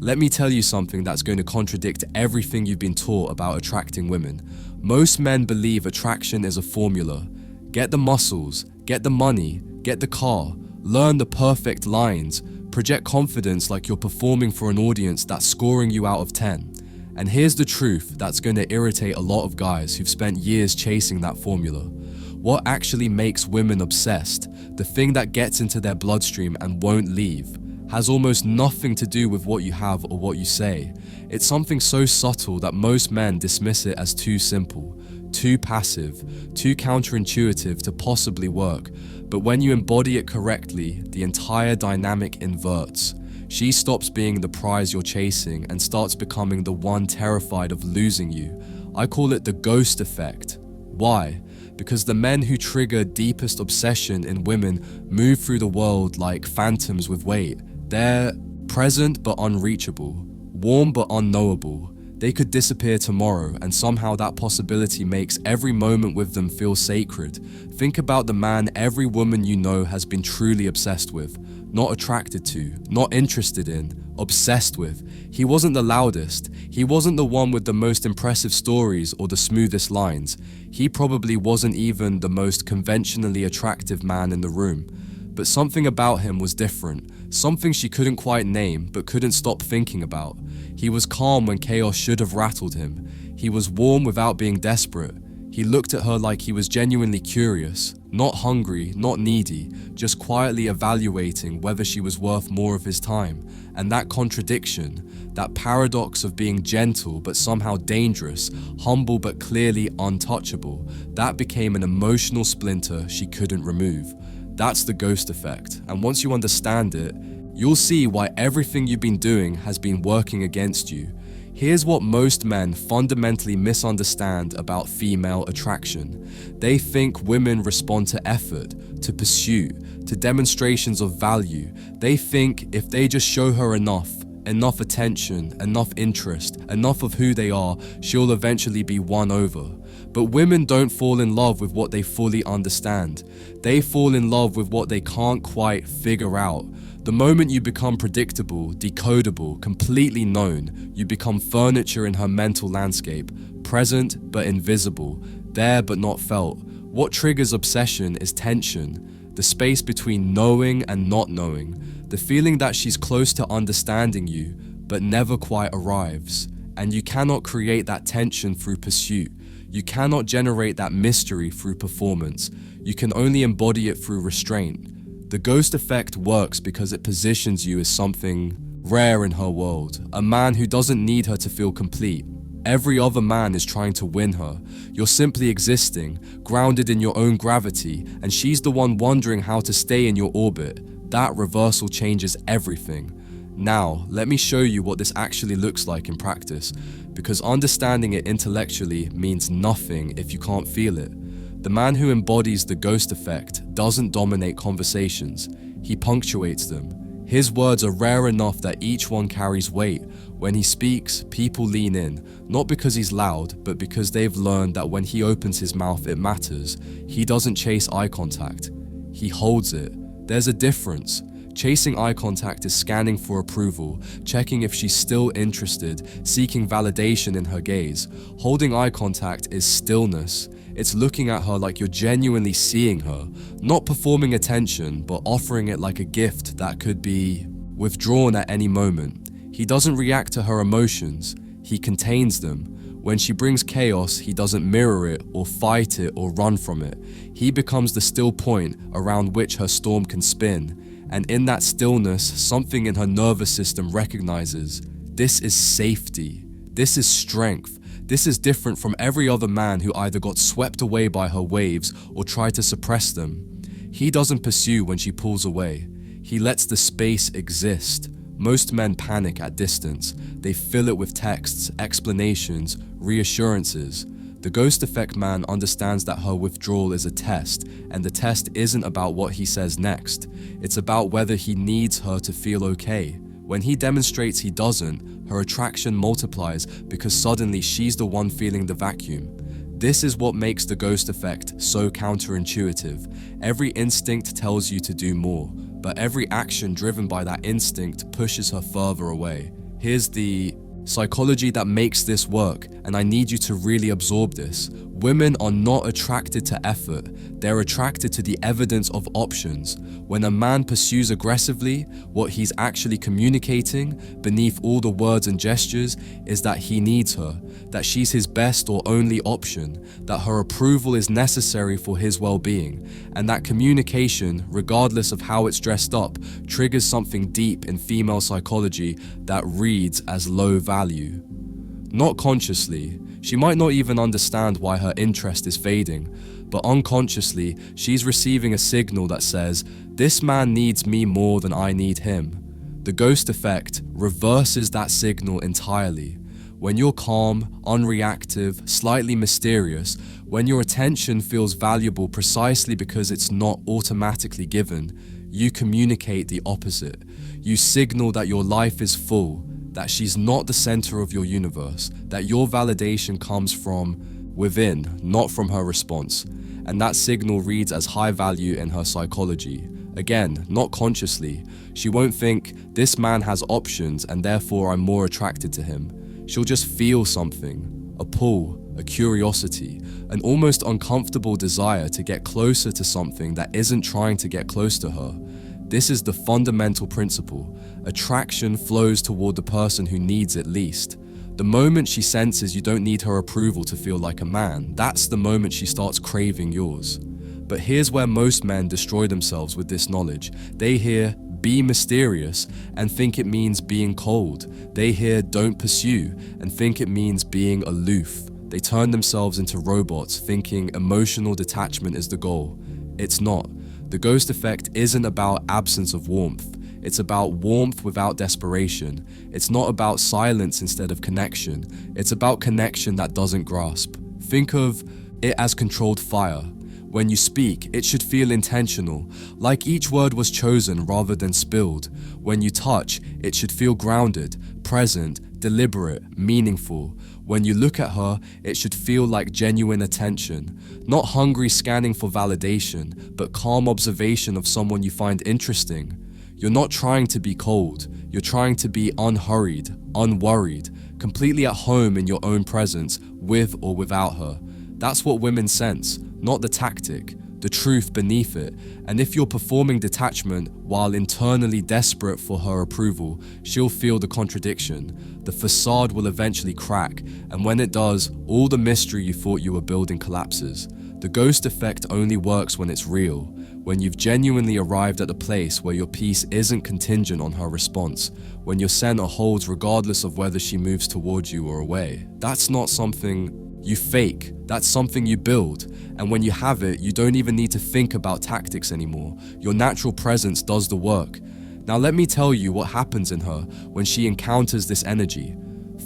Let me tell you something that's going to contradict everything you've been taught about attracting women. Most men believe attraction is a formula. Get the muscles, get the money, get the car, learn the perfect lines, project confidence like you're performing for an audience that's scoring you out of 10. And here's the truth that's going to irritate a lot of guys who've spent years chasing that formula. What actually makes women obsessed, the thing that gets into their bloodstream and won't leave, has almost nothing to do with what you have or what you say. It's something so subtle that most men dismiss it as too simple, too passive, too counterintuitive to possibly work. But when you embody it correctly, the entire dynamic inverts. She stops being the prize you're chasing and starts becoming the one terrified of losing you. I call it the ghost effect. Why? Because the men who trigger deepest obsession in women move through the world like phantoms with weight. They're present but unreachable, warm but unknowable. They could disappear tomorrow, and somehow that possibility makes every moment with them feel sacred. Think about the man every woman you know has been truly obsessed with. Not attracted to, not interested in, obsessed with. He wasn't the loudest. He wasn't the one with the most impressive stories or the smoothest lines. He probably wasn't even the most conventionally attractive man in the room. But something about him was different, something she couldn't quite name but couldn't stop thinking about. He was calm when chaos should have rattled him. He was warm without being desperate. He looked at her like he was genuinely curious, not hungry, not needy, just quietly evaluating whether she was worth more of his time. And that contradiction, that paradox of being gentle but somehow dangerous, humble but clearly untouchable, that became an emotional splinter she couldn't remove. That's the ghost effect, and once you understand it, you'll see why everything you've been doing has been working against you. Here's what most men fundamentally misunderstand about female attraction. They think women respond to effort, to pursuit, to demonstrations of value. They think if they just show her enough attention, enough interest, enough of who they are, she'll eventually be won over. But women don't fall in love with what they fully understand. They fall in love with what they can't quite figure out. The moment you become predictable, decodable, completely known, you become furniture in her mental landscape, present but invisible, there but not felt. What triggers obsession is tension, the space between knowing and not knowing, the feeling that she's close to understanding you, but never quite arrives. And you cannot create that tension through pursuit. You cannot generate that mystery through performance. You can only embody it through restraint. The ghost effect works because it positions you as something rare in her world, a man who doesn't need her to feel complete. Every other man is trying to win her. You're simply existing, grounded in your own gravity, and she's the one wondering how to stay in your orbit. That reversal changes everything. Now, let me show you what this actually looks like in practice, because understanding it intellectually means nothing if you can't feel it. The man who embodies the ghost effect doesn't dominate conversations, he punctuates them. His words are rare enough that each one carries weight. When he speaks, people lean in, not because he's loud, but because they've learned that when he opens his mouth, it matters. He doesn't chase eye contact, he holds it. There's a difference. Chasing eye contact is scanning for approval, checking if she's still interested, seeking validation in her gaze. Holding eye contact is stillness. It's looking at her like you're genuinely seeing her, not performing attention, but offering it like a gift that could be withdrawn at any moment. He doesn't react to her emotions, he contains them. When she brings chaos, he doesn't mirror it or fight it or run from it. He becomes the still point around which her storm can spin. And in that stillness, something in her nervous system recognizes, this is safety, this is strength, this is different from every other man who either got swept away by her waves or tried to suppress them. He doesn't pursue when she pulls away, he lets the space exist. Most men panic at distance, they fill it with texts, explanations, reassurances. The ghost effect man understands that her withdrawal is a test, and the test isn't about what he says next. It's about whether he needs her to feel okay. When he demonstrates he doesn't, her attraction multiplies because suddenly she's the one feeling the vacuum. This is what makes the ghost effect so counterintuitive. Every instinct tells you to do more, but every action driven by that instinct pushes her further away. Here's the psychology that makes this work, and I need you to really absorb this. Women are not attracted to effort, they're attracted to the evidence of options. When a man pursues aggressively, what he's actually communicating, beneath all the words and gestures, is that he needs her, that she's his best or only option, that her approval is necessary for his well-being, and that communication, regardless of how it's dressed up, triggers something deep in female psychology that reads as low value. Not consciously, she might not even understand why her interest is fading, but unconsciously, she's receiving a signal that says, this man needs me more than I need him. The ghost effect reverses that signal entirely. When you're calm, unreactive, slightly mysterious, when your attention feels valuable precisely because it's not automatically given, you communicate the opposite. You signal that your life is full, that she's not the center of your universe, that your validation comes from within, not from her response. And that signal reads as high value in her psychology. Again, not consciously. She won't think, this man has options and therefore I'm more attracted to him. She'll just feel something, a pull, a curiosity, an almost uncomfortable desire to get closer to something that isn't trying to get close to her. This is the fundamental principle. Attraction flows toward the person who needs it least. The moment she senses you don't need her approval to feel like a man, that's the moment she starts craving yours. But here's where most men destroy themselves with this knowledge. They hear, be mysterious, and think it means being cold. They hear, don't pursue, and think it means being aloof. They turn themselves into robots, thinking emotional detachment is the goal. It's not. The ghost effect isn't about absence of warmth. It's about warmth without desperation. It's not about silence instead of connection. It's about connection that doesn't grasp. Think of it as controlled fire. When you speak, it should feel intentional, like each word was chosen rather than spilled. When you touch, it should feel grounded, present, deliberate, meaningful. When you look at her, it should feel like genuine attention, not hungry scanning for validation, but calm observation of someone you find interesting. You're not trying to be cold, you're trying to be unhurried, unworried, completely at home in your own presence, with or without her. That's what women sense, not the tactic, the truth beneath it. And if you're performing detachment while internally desperate for her approval, she'll feel the contradiction. The facade will eventually crack, and when it does, all the mystery you thought you were building collapses. The ghost effect only works when it's real, when you've genuinely arrived at a place where your peace isn't contingent on her response, when your center holds regardless of whether she moves towards you or away. That's not something you fake, that's something you build. And when you have it, you don't even need to think about tactics anymore. Your natural presence does the work. Now let me tell you what happens in her when she encounters this energy.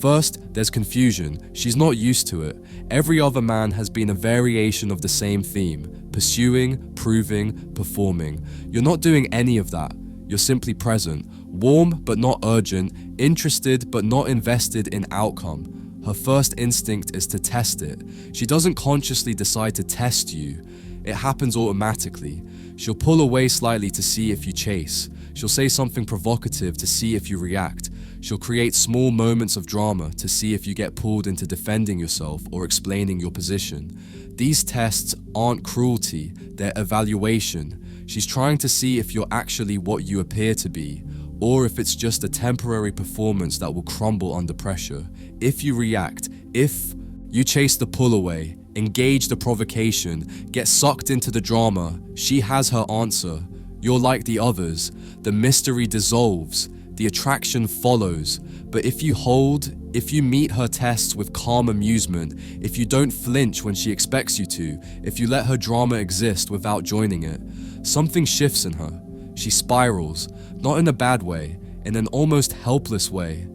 First, there's confusion. She's not used to it. Every other man has been a variation of the same theme: pursuing, proving, performing. You're not doing any of that. You're simply present, warm but not urgent, interested but not invested in outcome. Her first instinct is to test it. She doesn't consciously decide to test you. It happens automatically. She'll pull away slightly to see if you chase. She'll say something provocative to see if you react. She'll create small moments of drama to see if you get pulled into defending yourself or explaining your position. These tests aren't cruelty, they're evaluation. She's trying to see if you're actually what you appear to be, or if it's just a temporary performance that will crumble under pressure. If you react, if you chase the pull away, engage the provocation, get sucked into the drama, she has her answer. You're like the others. The mystery dissolves. The attraction follows. But if you hold, if you meet her tests with calm amusement, if you don't flinch when she expects you to, if you let her drama exist without joining it, something shifts in her. She spirals, not in a bad way, in an almost helpless way.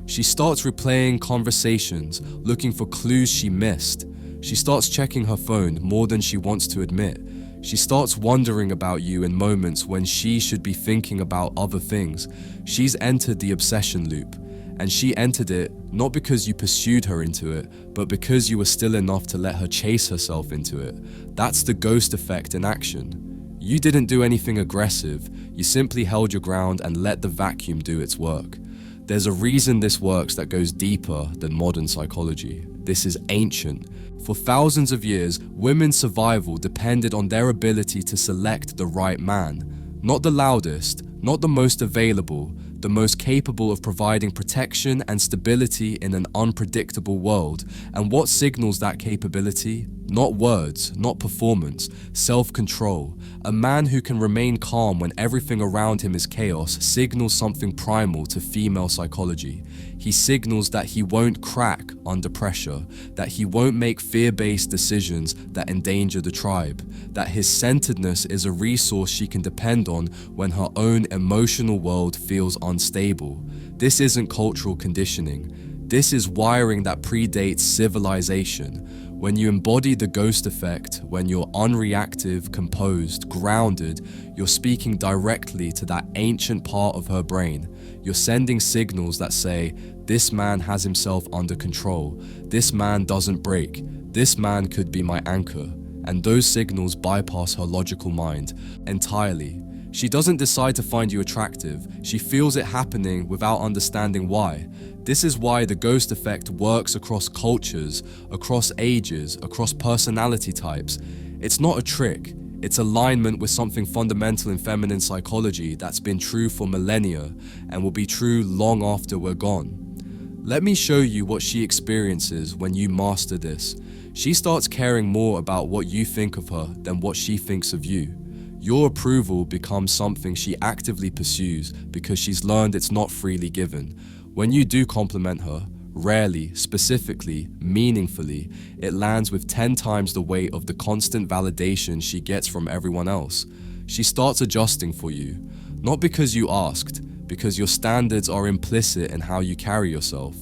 She starts replaying conversations, looking for clues she missed. She starts checking her phone more than she wants to admit. She starts wondering about you in moments when she should be thinking about other things. She's entered the obsession loop, and she entered it not because you pursued her into it, but because you were still enough to let her chase herself into it. That's the ghost effect in action. You didn't do anything aggressive, you simply held your ground and let the vacuum do its work. There's a reason this works that goes deeper than modern psychology. This is ancient. For thousands of years, women's survival depended on their ability to select the right man. Not the loudest, not the most available, the most capable of providing protection and stability in an unpredictable world. And what signals that capability? Not words, not performance, self-control. A man who can remain calm when everything around him is chaos signals something primal to female psychology. He signals that he won't crack under pressure, that he won't make fear-based decisions that endanger the tribe, that his centeredness is a resource she can depend on when her own emotional world feels unstable. This isn't cultural conditioning. This is wiring that predates civilization. When you embody the ghost effect, when you're unreactive, composed, grounded, you're speaking directly to that ancient part of her brain. You're sending signals that say, this man has himself under control. This man doesn't break. This man could be my anchor. And those signals bypass her logical mind entirely. She doesn't decide to find you attractive. She feels it happening without understanding why. This is why the ghost effect works across cultures, across ages, across personality types. It's not a trick. It's alignment with something fundamental in feminine psychology that's been true for millennia and will be true long after we're gone. Let me show you what she experiences when you master this. She starts caring more about what you think of her than what she thinks of you. Your approval becomes something she actively pursues because she's learned it's not freely given. When you do compliment her, rarely, specifically, meaningfully, it lands with 10 times the weight of the constant validation she gets from everyone else. She starts adjusting for you, not because you asked, because your standards are implicit in how you carry yourself.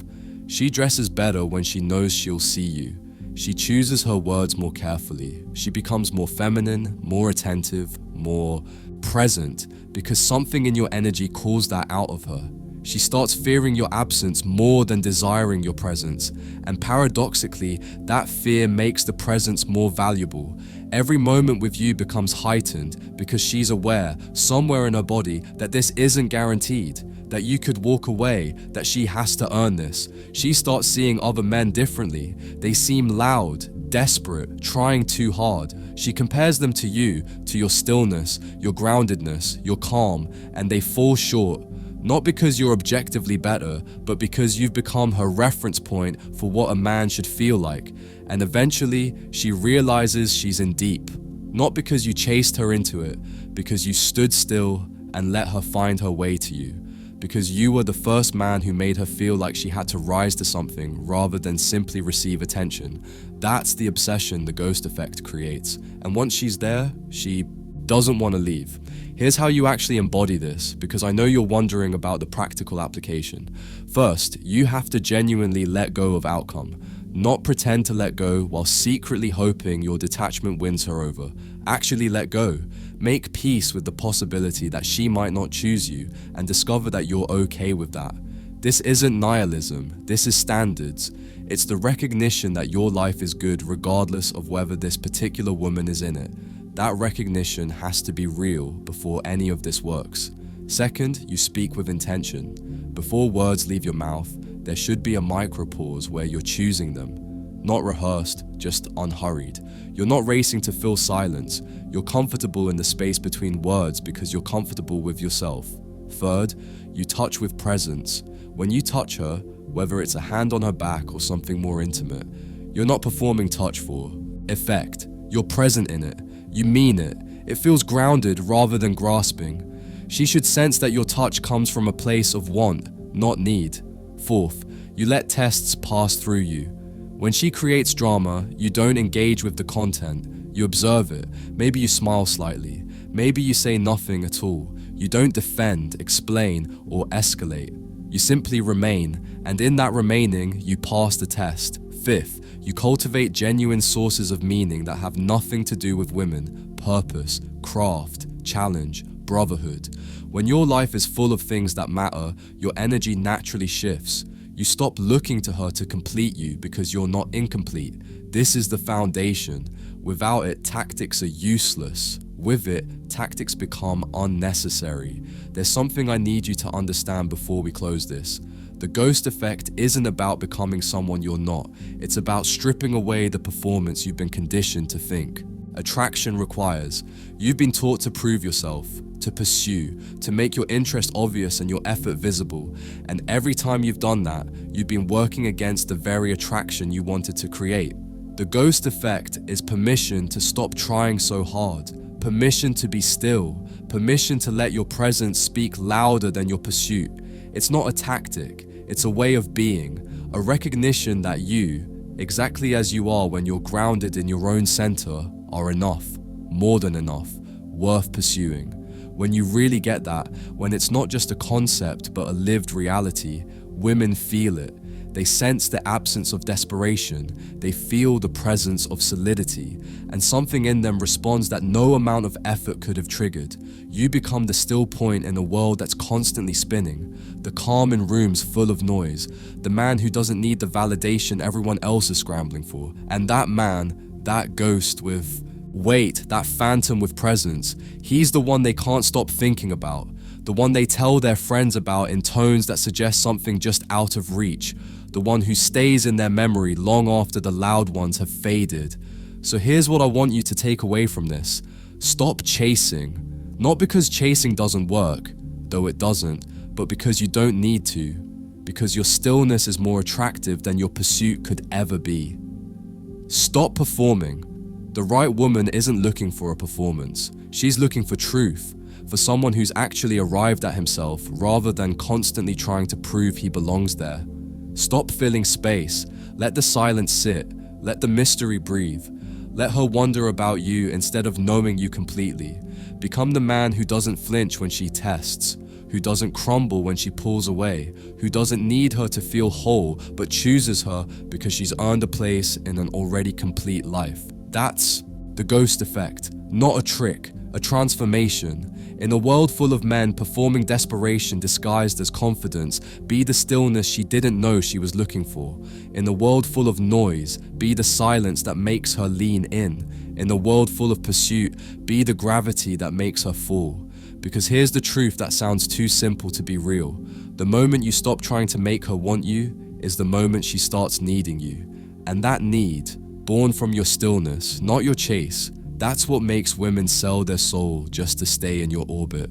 She dresses better when she knows she'll see you. She chooses her words more carefully. She becomes more feminine, more attentive, more present, because something in your energy calls that out of her. She starts fearing your absence more than desiring your presence, and paradoxically, that fear makes the presence more valuable. Every moment with you becomes heightened because she's aware, somewhere in her body, that this isn't guaranteed, that you could walk away, that she has to earn this. She starts seeing other men differently. They seem loud, desperate, trying too hard. She compares them to you, to your stillness, your groundedness, your calm, and they fall short. Not because you're objectively better, but because you've become her reference point for what a man should feel like. And eventually, she realizes she's in deep. Not because you chased her into it, because you stood still and let her find her way to you. Because you were the first man who made her feel like she had to rise to something rather than simply receive attention. That's the obsession the ghost effect creates. And once she's there, she doesn't want to leave. Here's how you actually embody this, because I know you're wondering about the practical application. First, you have to genuinely let go of outcome. Not pretend to let go while secretly hoping your detachment wins her over. Actually let go. Make peace with the possibility that she might not choose you and discover that you're okay with that. This isn't nihilism, this is standards. It's the recognition that your life is good regardless of whether this particular woman is in it. That recognition has to be real before any of this works. Second, you speak with intention. Before words leave your mouth, there should be a micro-pause where you're choosing them. Not rehearsed, just unhurried. You're not racing to fill silence. You're comfortable in the space between words because you're comfortable with yourself. Third, you touch with presence. When you touch her, whether it's a hand on her back or something more intimate, you're not performing touch for effect. You're present in it. You mean it. It feels grounded rather than grasping. She should sense that your touch comes from a place of want, not need. Fourth, you let tests pass through you. When she creates drama, you don't engage with the content. You observe it. Maybe you smile slightly. Maybe you say nothing at all. You don't defend, explain, or escalate. You simply remain, and in that remaining, you pass the test. Fifth, you cultivate genuine sources of meaning that have nothing to do with women, purpose, craft, challenge, brotherhood. When your life is full of things that matter, your energy naturally shifts. You stop looking to her to complete you because you're not incomplete. This is the foundation. Without it, tactics are useless. With it, tactics become unnecessary. There's something I need you to understand before we close this. The ghost effect isn't about becoming someone you're not. It's about stripping away the performance you've been conditioned to think. Attraction requires. You've been taught to prove yourself, to pursue, to make your interest obvious and your effort visible. And every time you've done that, you've been working against the very attraction you wanted to create. The ghost effect is permission to stop trying so hard, permission to be still, permission to let your presence speak louder than your pursuit. It's not a tactic, it's a way of being, a recognition that you, exactly as you are when you're grounded in your own center, are enough, more than enough, worth pursuing. When you really get that, when it's not just a concept but a lived reality, women feel it. They sense the absence of desperation, they feel the presence of solidity, and something in them responds that no amount of effort could have triggered. You become the still point in a world that's constantly spinning, the calm in rooms full of noise, the man who doesn't need the validation everyone else is scrambling for. And that man, that ghost with weight, that phantom with presence, he's the one they can't stop thinking about, the one they tell their friends about in tones that suggest something just out of reach, the one who stays in their memory long after the loud ones have faded. So here's what I want you to take away from this. Stop chasing. Not because chasing doesn't work, though it doesn't, but because you don't need to. Because your stillness is more attractive than your pursuit could ever be. Stop performing. The right woman isn't looking for a performance. She's looking for truth, for someone who's actually arrived at himself rather than constantly trying to prove he belongs there. Stop filling space. Let the silence sit. Let the mystery breathe. Let her wonder about you instead of knowing you completely. Become the man who doesn't flinch when she tests, who doesn't crumble when she pulls away, who doesn't need her to feel whole but chooses her because she's earned a place in an already complete life. That's the ghost effect, not a trick, a transformation. In a world full of men performing desperation disguised as confidence, be the stillness she didn't know she was looking for. In a world full of noise, be the silence that makes her lean in. In a world full of pursuit, be the gravity that makes her fall. Because here's the truth that sounds too simple to be real. The moment you stop trying to make her want you is the moment she starts needing you. And that need, born from your stillness, not your chase, that's what makes women sell their soul just to stay in your orbit.